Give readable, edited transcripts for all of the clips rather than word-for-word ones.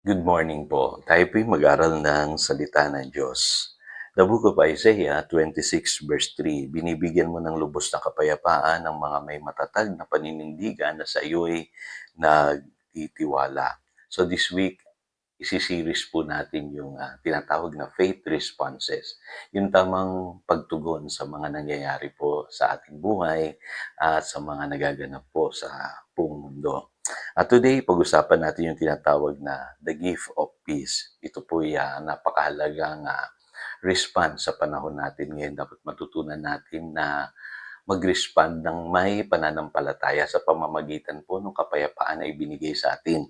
Good morning po. Tayo po'y mag-aral ng salita ng Diyos. The book of Isaiah 26 verse 3, binibigyan mo ng lubos na kapayapaan ng mga may matatag na paninindigan na sa iyo'y nagtitiwala. So this week, isi-series po natin yung tinatawag na faith responses. Yung tamang pagtugon sa mga nangyayari po sa ating buhay at sa mga nagaganap po sa buong mundo. At today, pag-usapan natin yung tinatawag na the gift of peace. Ito po yung napakahalagang response sa panahon natin ngayon. Dapat matutunan natin na mag-respond ng may pananampalataya sa pamamagitan po ng kapayapaan na ibinigay sa atin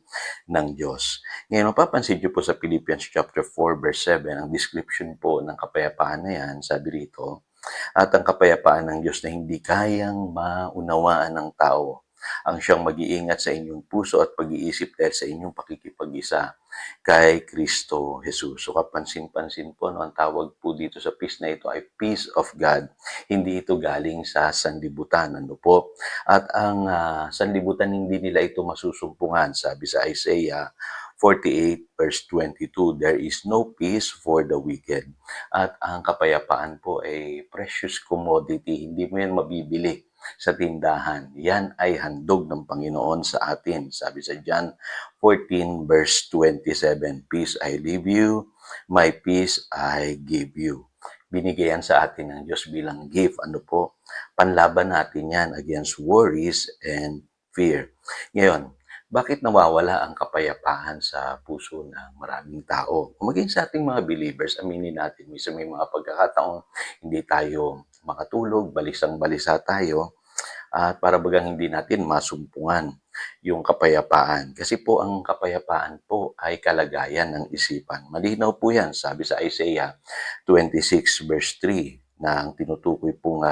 ng Diyos. Ngayon, mapapansin niyo po sa Philippians chapter 4 verse 7, ang description po ng kapayapaan na yan, sabi rito, at ang kapayapaan ng Diyos na hindi kayang maunawaan ng tao ang siyang mag-iingat sa inyong puso at pag-iisip dahil sa inyong pakikipag-isa kay Kristo Jesus. So kapansin-pansin po, ang tawag po dito sa peace na ito ay peace of God. Hindi ito galing sa sanlibutan. Ano po? At ang sanlibutan, hindi nila ito masusumpungan. Sabi sa Isaiah 48 verse 22, there is no peace for the wicked. At ang kapayapaan po ay precious commodity. Hindi mo yan mabibili sa tindahan. Yan ay handog ng Panginoon sa atin. Sabi sa John 14 verse 27, peace I leave you, my peace I give you. Binigay yan sa atin ng Diyos bilang gift. Ano po? Panlaban natin yan against worries and fear. Ngayon, bakit nawawala ang kapayapaan sa puso ng maraming tao? Maging sa ating mga believers, aminin natin, minsan may mga pagkakataon, hindi tayo makatulog, balisang-balisa tayo, at para bagang hindi natin masumpungan yung kapayapaan. Kasi po ang kapayapaan po ay kalagayan ng isipan. Malinaw po yan, sabi sa Isaiah 26 verse 3, na ang tinutukoy pong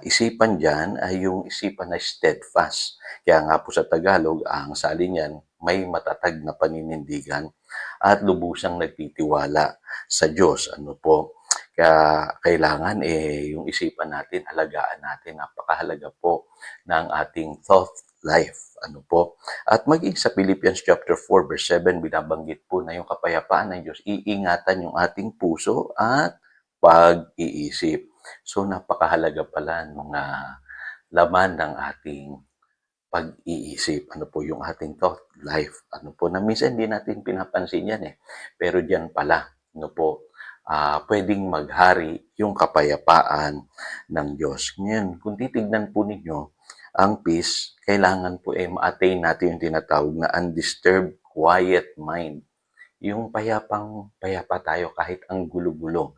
isipan dyan ay yung isipan na steadfast. Kaya nga po sa Tagalog, ang salin niyan, may matatag na paninindigan at lubusang nagtitiwala sa Diyos. Ano po? Kaya kailangan yung isipan natin, alagaan natin. Napakahalaga po ng ating thought life. Ano po? At maging sa Philippians chapter 4 verse 7, binabanggit po na yung kapayapaan ng Diyos, iingatan yung ating puso at pag-iisip. So napakahalaga pala ng laman ng ating pag-iisip. Ano po yung ating thought life. Ano po, na minsan hindi natin pinapansin yan Pero diyan pala, ano po, pwedeng maghari yung kapayapaan ng Diyos. Ngayon, kung titignan po ninyo, ang peace, kailangan po ma-attain natin yung tinatawag na undisturbed, quiet mind. Yung payapa tayo kahit ang gulo-gulo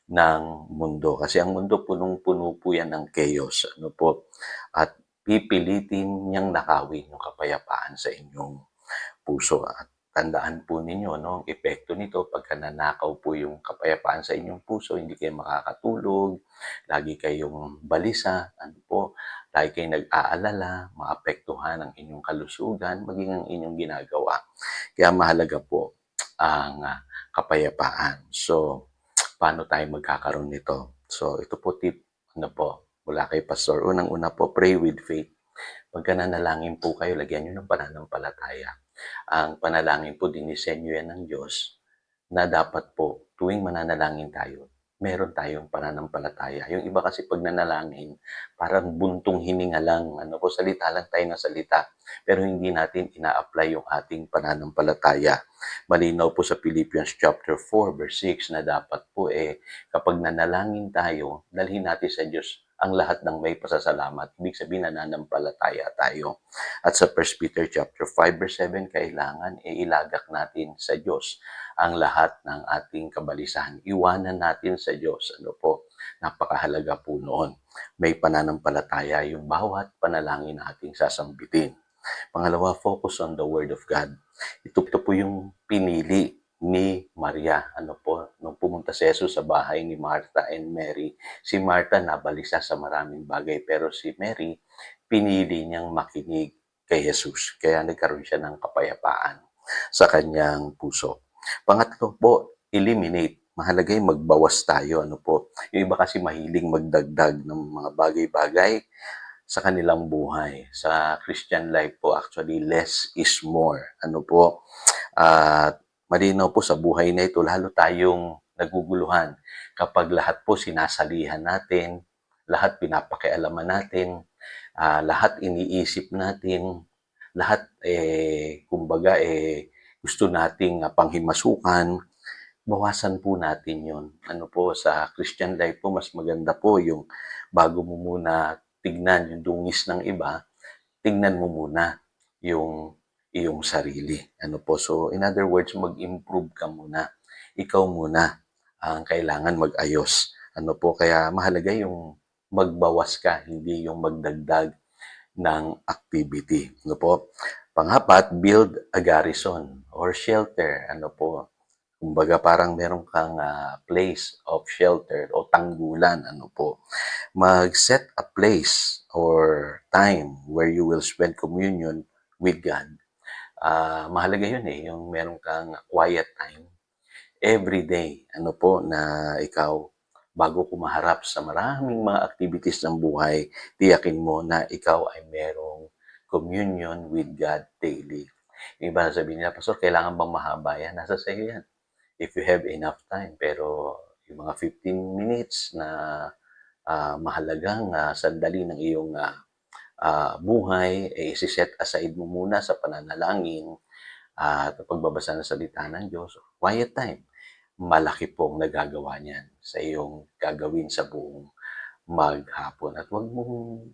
ng mundo. Kasi ang mundo punong-puno po yan ng chaos. Ano po? At pipilitin niyang nakawin yung kapayapaan sa inyong puso. At tandaan po ninyo, ang epekto nito, pagka nanakaw po yung kapayapaan sa inyong puso, hindi kayo makakatulog, lagi kayong balisa, lagi kayong nag-aalala, maapektuhan ang inyong kalusugan, maging ang inyong ginagawa. Kaya mahalaga po ang kapayapaan. So, paano tayo magkakaroon nito? So, ito po tip, mula kay Pastor. Unang-una po, pray with faith. Pagka nanalangin po kayo, lagyan nyo ng pananampalataya. Ang panalangin po, dinisenyo yan ng Diyos na dapat po, tuwing mananalangin tayo, meron tayong pananampalataya. Yung iba kasi pag nanalangin, parang buntong hininga lang, salita lang tayo ng salita, pero hindi natin ina-apply yung ating pananampalataya. Malinaw po sa Philippians chapter 4 verse 6 na dapat po kapag nanalangin tayo, dalhin natin sa Diyos ang lahat ng may pasasalamat. Ibig sabihin, nananampalataya tayo. At sa 1 Peter chapter 5 verse 7, kailangan ilagak natin sa Diyos ang lahat ng ating kabalisahan. Iwanan natin sa Diyos. Napakahalaga po noon. May pananampalataya yung bawat panalangin nating sasambitin. Pangalawa, focus on the Word of God. Ito po yung pinili ni Maria. Nung pumunta si Jesus sa bahay ni Martha and Mary, si Martha nabalisa sa maraming bagay, pero si Mary, pinili niyang makinig kay Jesus. Kaya nagkaroon siya ng kapayapaan sa kanyang puso. Pangatlo po, eliminate. Mahalaga yung magbawas tayo. Yung iba kasi mahiling magdagdag ng mga bagay-bagay sa kanilang buhay. Sa Christian life po, actually, less is more. At malinaw po sa buhay na ito, lalo tayong naguguluhan kapag lahat po sinasalihan natin, lahat pinapakialaman natin, lahat iniisip natin, lahat kumbaga gusto nating panghimasukan, bawasan po natin yon. Ano po, sa Christian life po, mas maganda po yung bago mo muna tignan yung dungis ng iba, tignan mo muna yung iyong sarili. Ano po, so in other words, mag-improve ka muna. Ikaw muna ang kailangan mag-ayos. Ano po, kaya mahalaga yung magbawas ka, hindi yung magdagdag ng activity. Ano po? Pang-apat, build a garrison or shelter. Ano po? Kumbaga parang meron kang place of shelter o tanggulan. Ano po? Mag-set a place or time where you will spend communion with God. Mahalaga yun yung meron kang quiet time every day. Ano po, na ikaw, bago kumaharap sa maraming mga activities ng buhay, tiyakin mo na ikaw ay merong communion with God daily. Yung iba sabihin nila, Pastor, kailangan bang mahaba yan? Nasa sa'yo yan. If you have enough time. Pero yung mga 15 minutes na mahalagang sandali ng iyong buhay, isi-set aside mo muna sa pananalangin at pagbabasa ng salita ng Diyos. Quiet time. Malaki pong nagagawa niyan sa iyong gagawin sa buong maghapon. At huwag mong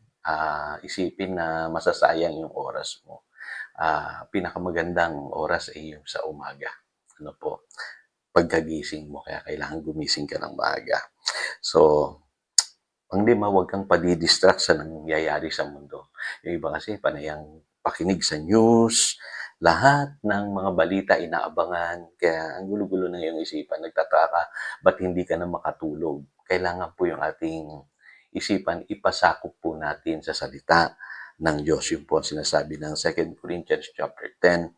isipin na masasayang yung oras mo. Pinakamagandang oras ay yung sa umaga. Ano po? Pagkagising mo. Kaya kailangan gumising ka ng maaga. So, panglima, huwag kang padidistract sa nangyayari sa mundo. Yung iba kasi panayang pakinig sa news, lahat ng mga balita inaabangan, kaya ang gulo-gulo ng iyong isipan, nagtataka ka, ba't hindi ka na makatulog? Kailangan po yung ating isipan, ipasakop po natin sa salita ng Diyos. Yung po ang sinasabi ng 2 Corinthians chapter 10,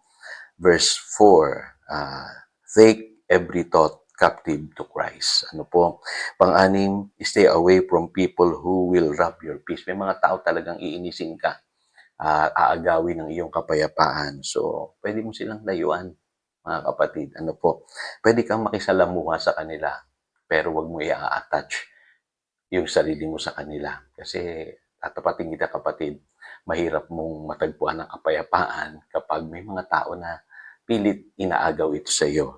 verse 4, take every thought captive to Christ. Ano po? Pang-anim, stay away from people who will rob your peace. May mga tao talagang iinisin ka at aagawin ng iyong kapayapaan. So, pwede mo silang layuan, mga kapatid. Ano po? Pwede kang makisalamuha sa kanila, pero wag mo i-attach yung sarili mo sa kanila. Kasi, tatapatin kita, kapatid, mahirap mong matagpuan ng kapayapaan kapag may mga tao na pilit inaagaw ito sa iyo.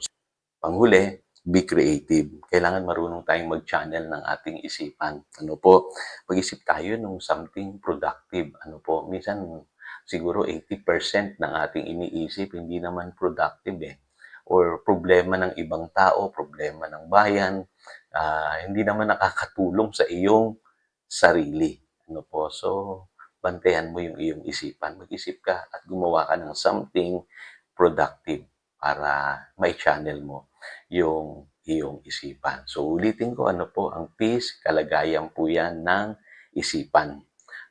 Panghuli, be creative. Kailangan marunong tayong mag-channel ng ating isipan. Ano po, mag-isip tayo ng something productive. Ano po, minsan siguro 80% ng ating iniisip hindi naman productive or problema ng ibang tao, problema ng bayan, hindi naman nakakatulong sa iyong sarili. Ano po, so bantayan mo yung iyong isipan. Mag-isip ka at gumawa ka ng something productive para may channel mo yung iyong isipan. So ulitin ko, ano po, ang peace, kalagayan po yan ng isipan.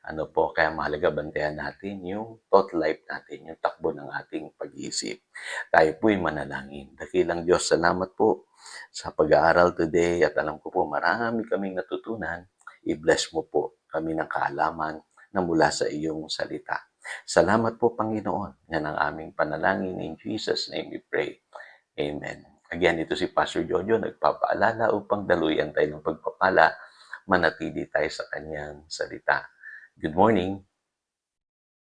Ano po, kaya mahalaga bantayan natin yung thought life natin, yung takbo ng ating pag-iisip. Tayo po'y manalangin. Dakilang Diyos, salamat po sa pag-aaral today at alam ko po marami kaming natutunan. I-bless mo po kami ng kaalaman na mula sa iyong salita. Salamat po, Panginoon. Yan ang aming panalangin. In Jesus' name we pray. Amen. Again, ito si Pastor Jojo, nagpapaalala upang daluyan tayo ng pagpapala, manatili tayo sa kanyang salita. Good morning.